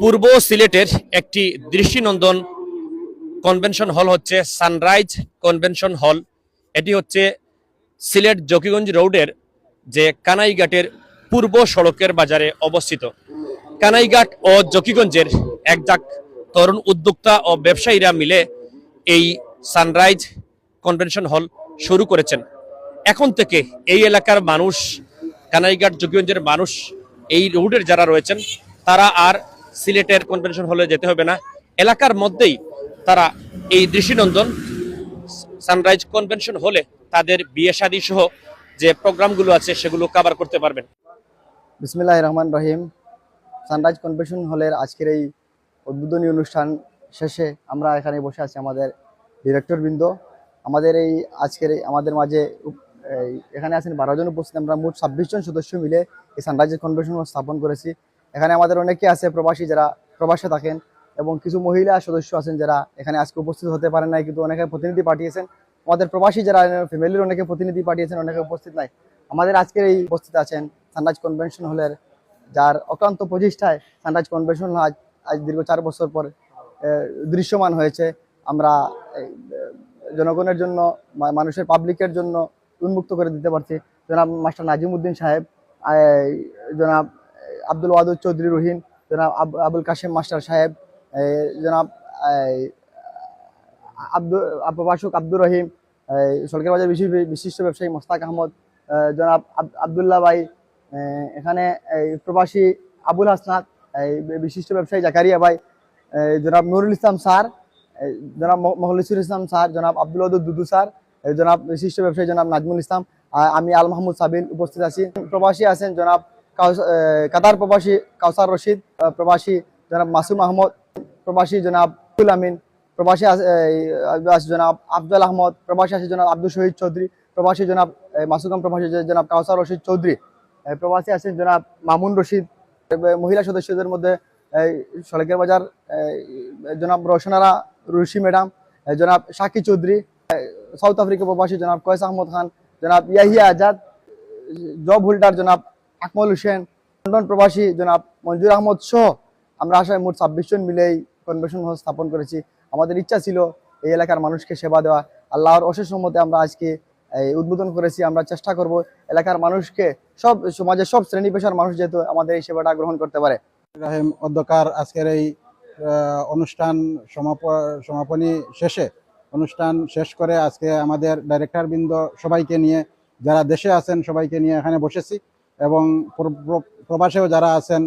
পূর্ব সিলেটের একটি দৃষ্টিনন্দন কনভেনশন হল হচ্ছে সানরাইজ কনভেনশন হল। এটি হচ্ছে সিলেট জকিগঞ্জ রোডের যে কানাইঘাটের পূর্ব সড়কের বাজারে অবস্থিত। কানাইঘাট ও জকিগঞ্জের একজাক তরুণ উদ্যোক্তা ও ব্যবসায়ীরা মিলে এই সানরাইজ কনভেনশন হল শুরু করেছেন। এখন থেকে এই এলাকার মানুষ, কানাইঘাট জকিগঞ্জের মানুষ, এই রোডের যারা রয়েছেন তারা আর সিলেটের কনভেনশন হলে যেতে হবে না। এলাকার মধ্যেই তারা এই দৃষ্টিনন্দন সানরাইজ কনভেনশন হলে তাদের বিয়ে শাদী সহ যে প্রোগ্রামগুলো আছে সেগুলো কভার করতে পারবেন। বিসমিল্লাহির রহমানির রহিম। সানরাইজ কনভেনশন হলের আজকের এই উদ্বোধনী অনুষ্ঠান শেষে আমরা এখানে বসে আছি আমাদের ডিরেক্টরবৃন্দ। আমাদের এই আজকের আমাদের মাঝে এখানে আছেন 12 জন উপস্থিত। আমরা মোট 26 জন সদস্য মিলে এই সানরাইজ কনভেনশন হল স্থাপন করেছি। এখানে আমাদের অনেকে আছে প্রবাসী, যারা প্রবাসে থাকেন, এবং কিছু মহিলা সদস্য আছেন যারা এখানে আজকে উপস্থিত হতে পারেন নাই, কিন্তু অনেকে প্রতিনিধি পাঠিয়েছেন। আমাদের প্রবাসী যারা ফ্যামিলির অনেকে প্রতিনিধি পাঠিয়েছেন, অনেকে উপস্থিত নাই। আমাদের আজকের এই উপস্থিত আছেন সানরাইজ কনভেনশন হলের, যার অক্লান্ত প্রচেষ্টায় সানরাইজ কনভেনশন হল আজ দীর্ঘ 4 বছর পর দৃশ্যমান হয়েছে। আমরা জনগণের জন্য, মানুষের পাবলিকের জন্য উন্মুক্ত করে দিতে পারছি। জনাব মাস্টার নাজিমউদ্দিন সাহেব, জনাব আব্দুল ওয়াদুদ চৌধুরী রহিম, জনাব আবুল কাশেম মাস্টার সাহেব, জনাব প্রভাষক আব্দুর রহিম, সরকার বাজার বিশিষ্ট ব্যবসায়ী মোস্তাক আহমদ, জনাব আবদুল্লাহ ভাই, এখানে প্রবাসী আবুল হাসনাত, বিশিষ্ট ব্যবসায়ী জাকারিয়া ভাই, জনাব নুরুল ইসলাম স্যার, জনাব মখলিসুল ইসলাম স্যার, জনাব আব্দুল ওয়াদুদ দুদু স্যার, জনাব বিশিষ্ট ব্যবসায়ী জনাব নাজমুল ইসলাম, আমি আল মাহমুদ সাবিল উপস্থিত আছি। প্রবাসী আছেন জনাব কাতার প্রবাসী কাউসার রশিদ, প্রবাসী জনাব মাসুম আহমদ, প্রবাসী জনাব আব্দুল আমিন, প্রবাসী জনাব আফজল আহমদ, প্রবাসী আছে জনাব আব্দুল শহীদ চৌধুরী, প্রবাসী জনাব মাসুকাম, প্রবাসী জনাব কাউসার রশিদ চৌধুরী, প্রবাসী আছেন জনাব মামুন রশিদ। মহিলা সদস্যদের মধ্যে সড়কের বাজার জনাব রোশনারা রুশি ম্যাডাম, জনাব শাকি চৌধুরী, সাউথ আফ্রিকা প্রবাসী জনাব কয়েস আহমদ খান, জনাব ইয়াহিয়া আজাদ, জব হোল্ডার জনাব আকমল হোসেন, লন্ডন প্রবাসী জনাব মঞ্জুর আহমদ সহ আমরা আশায় মোট 26 জন মিলে এই কনভেনশন হল স্থাপন করেছি। আমাদের ইচ্ছা ছিল এই এলাকার মানুষকে সেবা দেওয়া। আল্লাহর অশেষ রহমতে আমরা আজকে উদ্বোধন করেছি। আমরা চেষ্টা করব এলাকার মানুষকে, সব সমাজের সব শ্রেণী পেশার মানুষ যেহেতু আমাদের এই সেবাটা গ্রহণ করতে পারে। রাহিম অধ্যকার আজকের এই অনুষ্ঠান সমাপনী শেষে অনুষ্ঠান শেষ করে আজকে আমাদের ডাইরেক্টর বৃন্দ সবাইকে নিয়ে, যারা দেশে আছেন সবাইকে নিয়ে এখানে বসেছি, এবং প্রবাসেও যারা আছেন